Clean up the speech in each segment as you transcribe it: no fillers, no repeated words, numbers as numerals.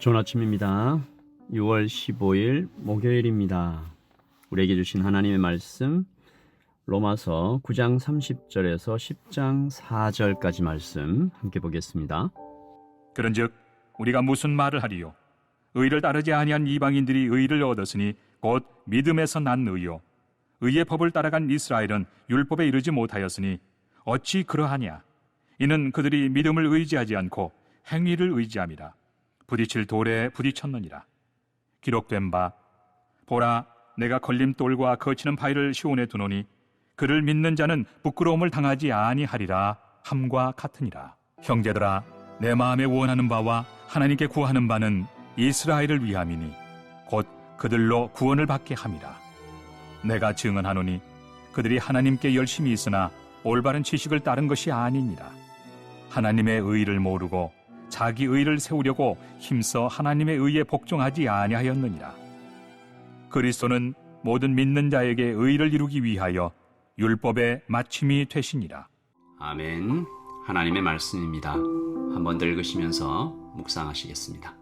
좋은 아침입니다. 6월 15일 목요일입니다. 우리에게 주신 하나님의 말씀 로마서 9장 30절에서 10장 4절까지 말씀 함께 보겠습니다. 그런즉 우리가 무슨 말을 하리요? 의를 따르지 아니한 이방인들이 의를 얻었으니 곧 믿음에서 난 의요. 의의 법을 따라간 이스라엘은 율법에 이르지 못하였으니 어찌 그러하냐? 이는 그들이 믿음을 의지하지 않고 행위를 의지함이라. 부딪힐 돌에 부딪혔느니라. 기록된 바 보라, 내가 걸림돌과 거치는 바위를 시온에 두노니 그를 믿는 자는 부끄러움을 당하지 아니하리라 함과 같으니라. 형제들아, 내 마음에 원하는 바와 하나님께 구하는 바는 이스라엘을 위함이니 곧 그들로 구원을 받게 함이라. 내가 증언하노니 그들이 하나님께 열심히 있으나 올바른 지식을 따른 것이 아니니라. 하나님의 의를 모르고 자기 의를 세우려고 힘써 하나님의 의에 복종하지 아니하였느니라. 그리스도는 모든 믿는 자에게 의를 이루기 위하여 율법의 마침이 되시니라. 아멘. 하나님의 말씀입니다. 한번 더 읽으시면서 묵상하시겠습니다.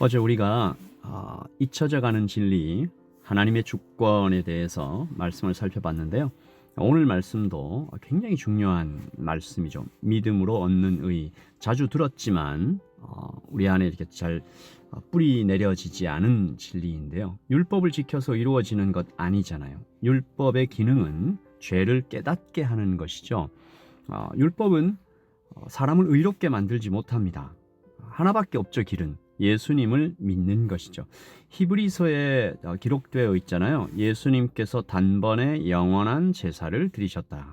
어제 우리가 잊혀져가는 진리, 하나님의 주권에 대해서 말씀을 살펴봤는데요. 오늘 말씀도 굉장히 중요한 말씀이죠. 믿음으로 얻는 의. 자주 들었지만 우리 안에 이렇게 잘 뿌리 내려지지 않은 진리인데요. 율법을 지켜서 이루어지는 것 아니잖아요. 율법의 기능은 죄를 깨닫게 하는 것이죠. 율법은 사람을 의롭게 만들지 못합니다. 하나밖에 없죠, 길은. 예수님을 믿는 것이죠. 히브리서에 기록되어 있잖아요. 예수님께서 단번에 영원한 제사를 드리셨다.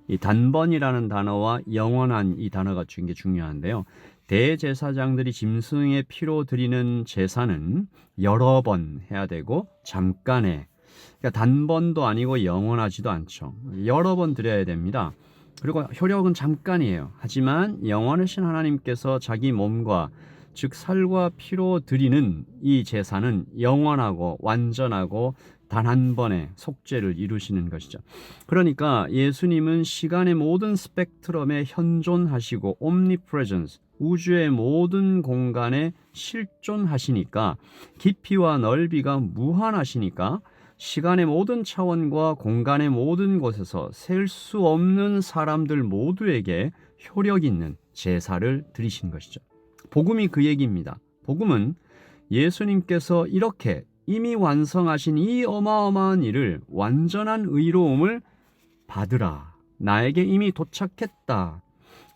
이 단번이라는 단어와 영원한 이 단어가 게 중요한데요. 대제사장들이 짐승의 피로 드리는 제사는 여러 번 해야 되고 잠깐에, 그러니까 단번도 아니고 영원하지도 않죠. 여러 번 드려야 됩니다. 그리고 효력은 잠깐이에요. 하지만 영원하신 하나님께서 자기 몸과 즉 살과 피로 드리는 이 제사는 영원하고 완전하고 단 한 번의 속죄를 이루시는 것이죠. 그러니까 예수님은 시간의 모든 스펙트럼에 현존하시고 omnipresence, 우주의 모든 공간에 실존하시니까, 깊이와 넓이가 무한하시니까 시간의 모든 차원과 공간의 모든 곳에서 셀 수 없는 사람들 모두에게 효력 있는 제사를 드리신 것이죠. 복음이 그 얘기입니다. 복음은 예수님께서 이렇게 이미 완성하신 이 어마어마한 일을, 완전한 의로움을 받으라. 나에게 이미 도착했다.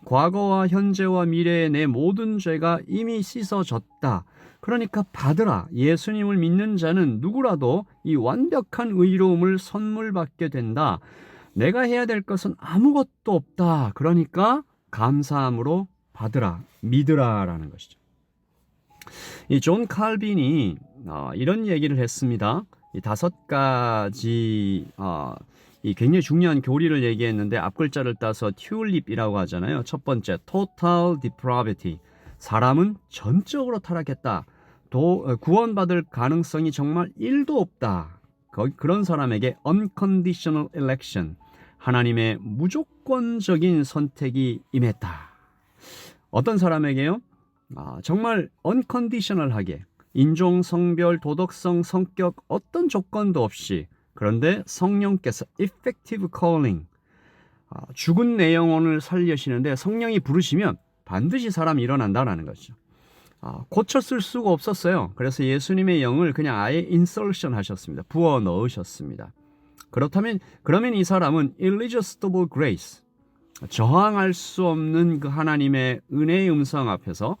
과거와 현재와 미래의 내 모든 죄가 이미 씻어졌다. 그러니까 받으라. 예수님을 믿는 자는 누구라도 이 완벽한 의로움을 선물 받게 된다. 내가 해야 될 것은 아무것도 없다. 그러니까 감사함으로 받으라, 믿으라라는 것이죠. 이 존 칼빈이 이런 얘기를 했습니다. 이 5가지 이 굉장히 중요한 교리를 얘기했는데 앞글자를 따서 튤립이라고 하잖아요. 첫 번째, total depravity. 사람은 전적으로 타락했다. 구원받을 가능성이 정말 1도 없다. 그런 사람에게 unconditional election. 하나님의 무조건적인 선택이 임했다. 어떤 사람에게요? 정말 unconditional하게 인종, 성별, 도덕성, 성격 어떤 조건도 없이, 그런데 성령께서 effective calling, 죽은 내 영혼을 살리시는데 성령이 부르시면 반드시 사람이 일어난다라는 거죠. 고쳐 쓸 수가 없었어요. 그래서 예수님의 영을 그냥 아예 인설션 하셨습니다. 부어 넣으셨습니다. 그러면 이 사람은 irresistible grace, 저항할 수 없는 그 하나님의 은혜의 음성 앞에서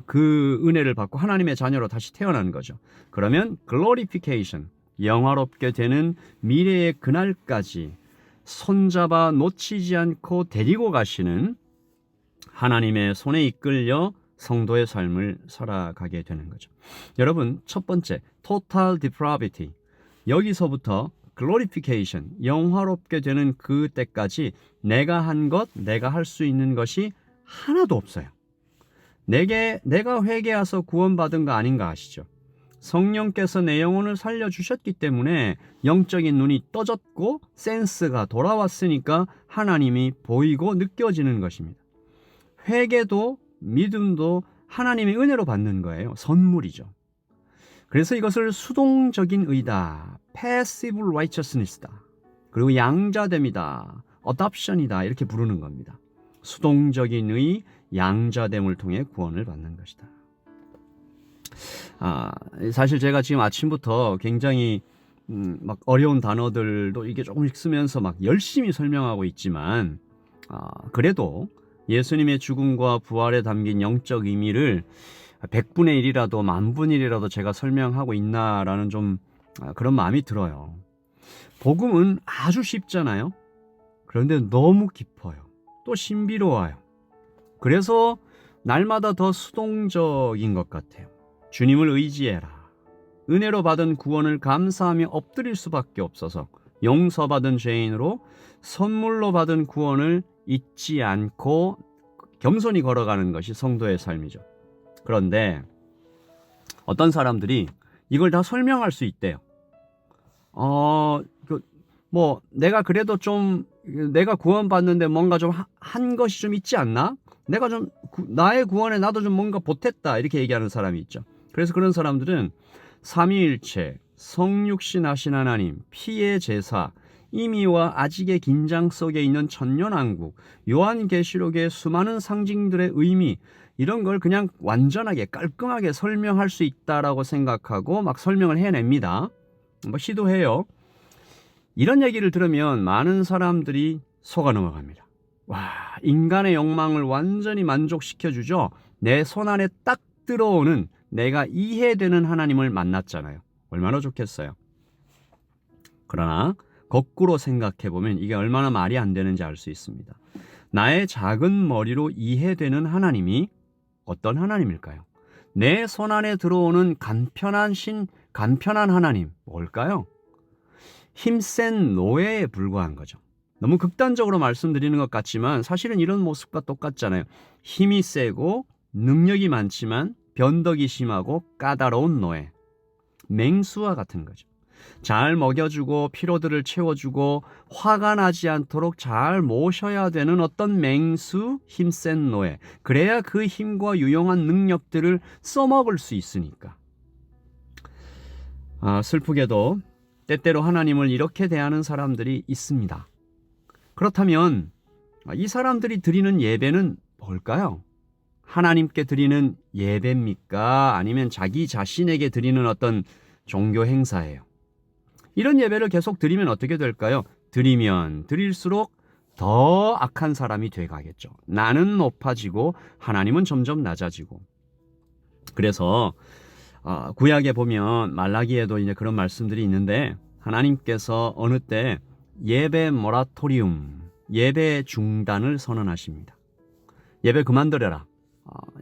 그 은혜를 받고 하나님의 자녀로 다시 태어나는 거죠. 그러면 glorification, 영화롭게 되는 미래의 그날까지 손잡아 놓치지 않고 데리고 가시는 하나님의 손에 이끌려 성도의 삶을 살아가게 되는 거죠. 여러분, 첫 번째, total depravity. 여기서부터 glorification, 영화롭게 되는 그때까지 내가 한 것, 내가 할 수 있는 것이 하나도 없어요. 내가 회개해서 구원받은 거 아닌가 아시죠? 성령께서 내 영혼을 살려주셨기 때문에 영적인 눈이 떠졌고 센스가 돌아왔으니까 하나님이 보이고 느껴지는 것입니다. 회개도 믿음도 하나님의 은혜로 받는 거예요. 선물이죠. 그래서 이것을 수동적인 의다, passive righteousness다. 그리고 양자됨이다, adoption이다 이렇게 부르는 겁니다. 수동적인 의, 양자됨을 통해 구원을 받는 것이다. 사실 제가 지금 아침부터 굉장히 막 어려운 단어들도 이게 조금씩 쓰면서 막 열심히 설명하고 있지만 그래도 예수님의 죽음과 부활에 담긴 영적 의미를 100분의 1이라도 10,000분의 1이라도 제가 설명하고 있나라는 좀 그런 마음이 들어요. 복음은 아주 쉽잖아요. 그런데 너무 깊어요. 또 신비로워요. 그래서 날마다 더 수동적인 것 같아요. 주님을 의지해라. 은혜로 받은 구원을 감사하며 엎드릴 수밖에 없어서 용서받은 죄인으로 선물로 받은 구원을 잊지 않고 겸손히 걸어가는 것이 성도의 삶이죠. 그런데 어떤 사람들이 이걸 다 설명할 수 있대요. 내가 그래도 좀 내가 구원받는데 뭔가 좀 한 것이 좀 있지 않나? 내가 좀 나의 구원에 나도 좀 뭔가 보탰다 이렇게 얘기하는 사람이 있죠. 그래서 그런 사람들은 삼위일체, 성육신 하신 하나님, 피의 제사, 임의와 아직의 긴장 속에 있는 천년왕국, 요한계시록의 수많은 상징들의 의미 이런 걸 그냥 완전하게 깔끔하게 설명할 수 있다라고 생각하고 막 설명을 해냅니다. 시도해요. 이런 얘기를 들으면 많은 사람들이 속아 넘어갑니다. 와, 인간의 욕망을 완전히 만족시켜주죠. 내 손안에 딱 들어오는 내가 이해되는 하나님을 만났잖아요. 얼마나 좋겠어요. 그러나 거꾸로 생각해보면 이게 얼마나 말이 안 되는지 알 수 있습니다. 나의 작은 머리로 이해되는 하나님이 어떤 하나님일까요? 내 손안에 들어오는 간편한 하나님 뭘까요? 힘센 노예에 불과한 거죠. 너무 극단적으로 말씀드리는 것 같지만 사실은 이런 모습과 똑같잖아요. 힘이 세고 능력이 많지만 변덕이 심하고 까다로운 노예. 맹수와 같은 거죠. 잘 먹여주고 피로들을 채워주고 화가 나지 않도록 잘 모셔야 되는 어떤 맹수, 힘센 노예. 그래야 그 힘과 유용한 능력들을 써먹을 수 있으니까. 슬프게도 때때로 하나님을 이렇게 대하는 사람들이 있습니다. 그렇다면 이 사람들이 드리는 예배는 뭘까요? 하나님께 드리는 예배입니까? 아니면 자기 자신에게 드리는 어떤 종교 행사예요? 이런 예배를 계속 드리면 어떻게 될까요? 드리면 드릴수록 더 악한 사람이 돼가겠죠. 나는 높아지고 하나님은 점점 낮아지고. 그래서 구약에 보면 말라기에도 이제 그런 말씀들이 있는데 하나님께서 어느 때 예배 모라토리움, 예배 중단을 선언하십니다. 예배 그만드려라.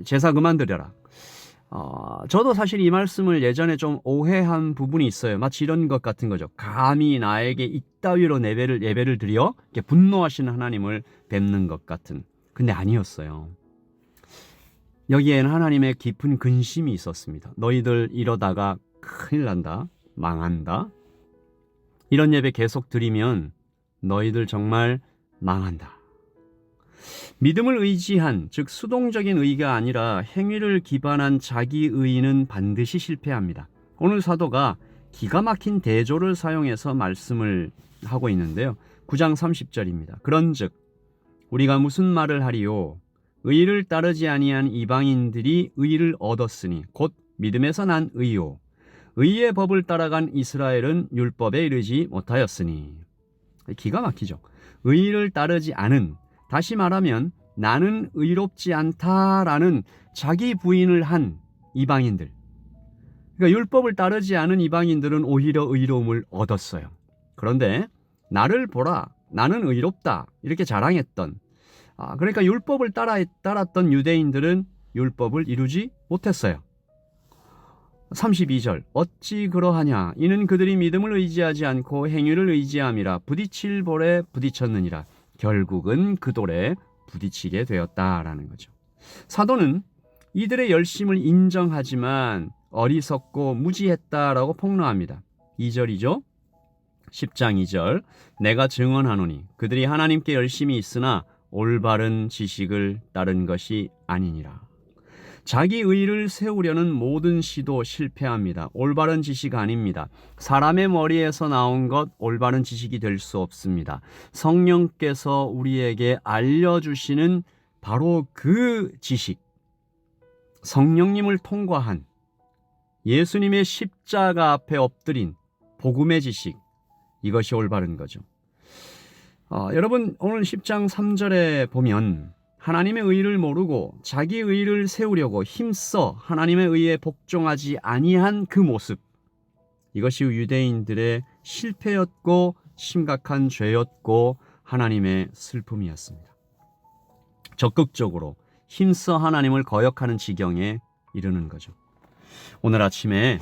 제사 그만드려라. 저도 사실 이 말씀을 예전에 좀 오해한 부분이 있어요. 마치 이런 것 같은 거죠. 감히 나에게 이따위로 예배를 드려 이렇게 분노하시는 하나님을 뵙는 것 같은. 근데 아니었어요. 여기에는 하나님의 깊은 근심이 있었습니다. 너희들 이러다가 큰일 난다. 망한다. 이런 예배 계속 드리면 너희들 정말 망한다. 믿음을 의지한, 즉 수동적인 의가 아니라 행위를 기반한 자기 의는 반드시 실패합니다. 오늘 사도가 기가 막힌 대조를 사용해서 말씀을 하고 있는데요. 9장 30절입니다. 그런즉 우리가 무슨 말을 하리요? 의를 따르지 아니한 이방인들이 의를 얻었으니 곧 믿음에서 난 의요. 의의 법을 따라간 이스라엘은 율법에 이르지 못하였으니. 기가 막히죠. 의를 따르지 않은, 다시 말하면 나는 의롭지 않다라는 자기 부인을 한 이방인들. 그러니까 율법을 따르지 않은 이방인들은 오히려 의로움을 얻었어요. 그런데 나를 보라, 나는 의롭다 이렇게 자랑했던, 그러니까 율법을 따랐던 유대인들은 율법을 이루지 못했어요. 32절 어찌 그러하냐 이는 그들이 믿음을 의지하지 않고 행위를 의지함이라 부딪힐 볼에 부딪혔느니라. 결국은 그 돌에 부딪히게 되었다라는 거죠. 사도는 이들의 열심을 인정하지만 어리석고 무지했다라고 폭로합니다. 2절이죠. 10장 2절 내가 증언하노니 그들이 하나님께 열심히 있으나 올바른 지식을 따른 것이 아니니라. 자기 의를 세우려는 모든 시도 실패합니다. 올바른 지식 아닙니다. 사람의 머리에서 나온 것 올바른 지식이 될 수 없습니다. 성령께서 우리에게 알려주시는 바로 그 지식, 성령님을 통과한 예수님의 십자가 앞에 엎드린 복음의 지식, 이것이 올바른 거죠. 여러분 오늘 10장 3절에 보면 하나님의 의를 모르고 자기 의를 세우려고 힘써 하나님의 의에 복종하지 아니한 그 모습, 이것이 유대인들의 실패였고 심각한 죄였고 하나님의 슬픔이었습니다. 적극적으로 힘써 하나님을 거역하는 지경에 이르는 거죠. 오늘 아침에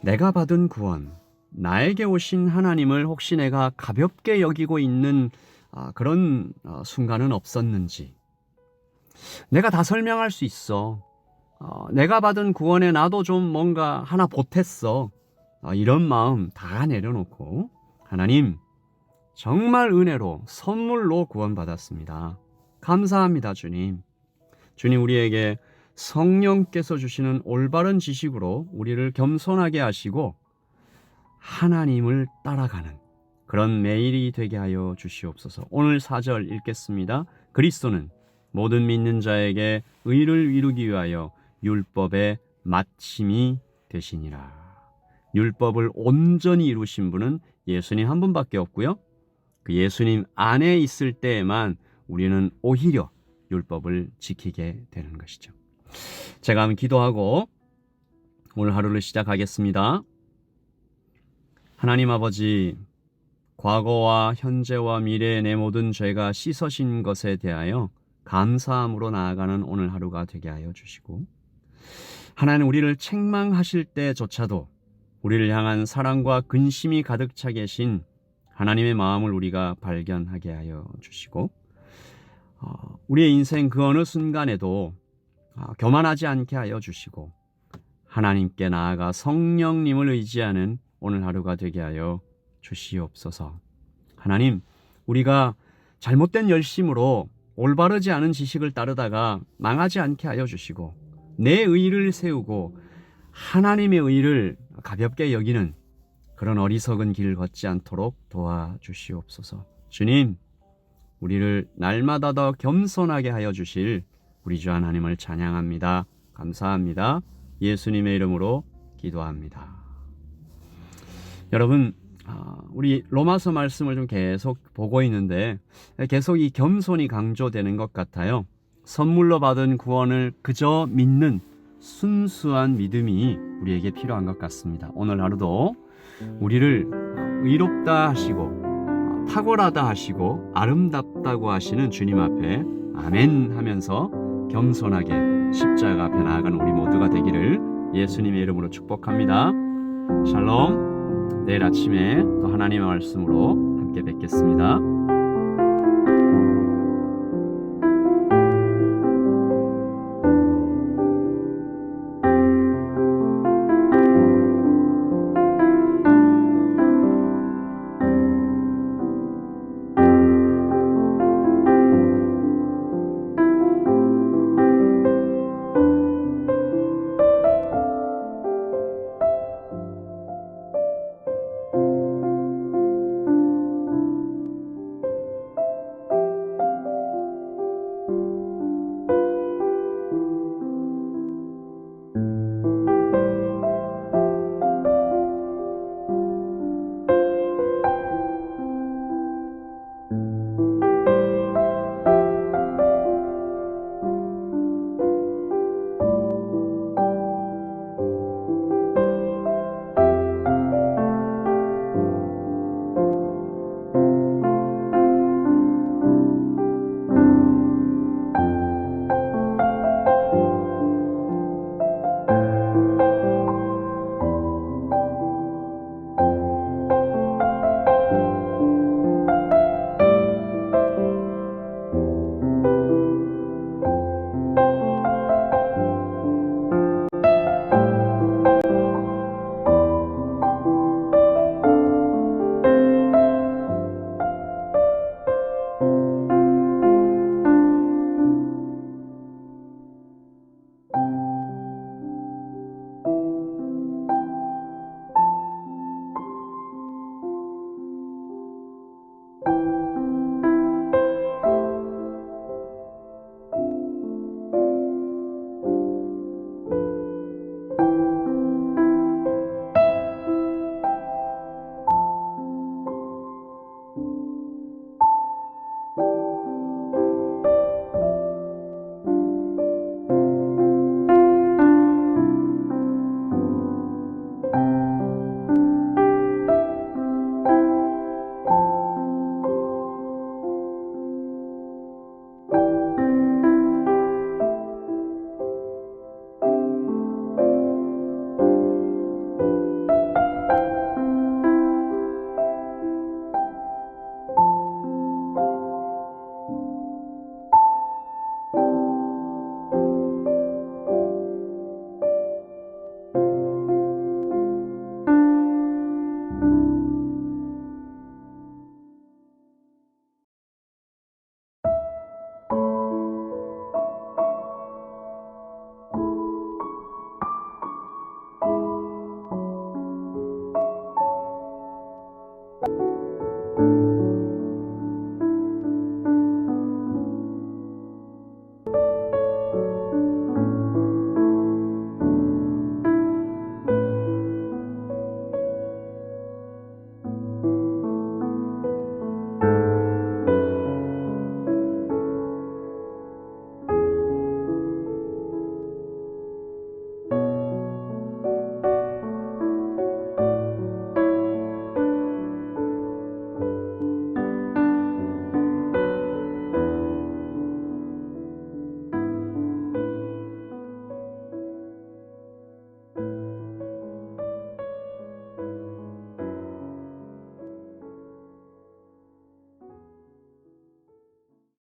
내가 받은 구원, 나에게 오신 하나님을 혹시 내가 가볍게 여기고 있는 그런 순간은 없었는지. 내가 다 설명할 수 있어. 내가 받은 구원에 나도 좀 뭔가 하나 보탰어. 이런 마음 다 내려놓고 하나님 정말 은혜로 선물로 구원받았습니다. 감사합니다 주님. 주님 우리에게 성령께서 주시는 올바른 지식으로 우리를 겸손하게 하시고 하나님을 따라가는 그런 매일이 되게 하여 주시옵소서. 오늘 4절 읽겠습니다. 그리스도는 모든 믿는 자에게 의를 이루기 위하여 율법의 마침이 되시니라. 율법을 온전히 이루신 분은 예수님 한 분밖에 없고요. 그 예수님 안에 있을 때에만 우리는 오히려 율법을 지키게 되는 것이죠. 제가 한번 기도하고 오늘 하루를 시작하겠습니다. 하나님 아버지, 과거와 현재와 미래의 내 모든 죄가 씻어진 것에 대하여 감사함으로 나아가는 오늘 하루가 되게 하여 주시고, 하나님 우리를 책망하실 때조차도 우리를 향한 사랑과 근심이 가득 차 계신 하나님의 마음을 우리가 발견하게 하여 주시고, 우리의 인생 그 어느 순간에도 교만하지 않게 하여 주시고 하나님께 나아가 성령님을 의지하는 오늘 하루가 되게 하여 주시옵소서. 하나님, 우리가 잘못된 열심으로 올바르지 않은 지식을 따르다가 망하지 않게 하여 주시고 내 의를 세우고 하나님의 의를 가볍게 여기는 그런 어리석은 길을 걷지 않도록 도와주시옵소서. 주님, 우리를 날마다 더 겸손하게 하여 주실 우리 주 하나님을 찬양합니다. 감사합니다. 예수님의 이름으로 기도합니다. 여러분, 우리 로마서 말씀을 좀 계속 보고 있는데 계속 이 겸손이 강조되는 것 같아요. 선물로 받은 구원을 그저 믿는 순수한 믿음이 우리에게 필요한 것 같습니다. 오늘 하루도 우리를 의롭다 하시고 탁월하다 하시고 아름답다고 하시는 주님 앞에 아멘 하면서 겸손하게 십자가 앞에 나아가는 우리 모두가 되기를 예수님의 이름으로 축복합니다. 샬롬. 내일 아침에 또 하나님의 말씀으로 함께 뵙겠습니다.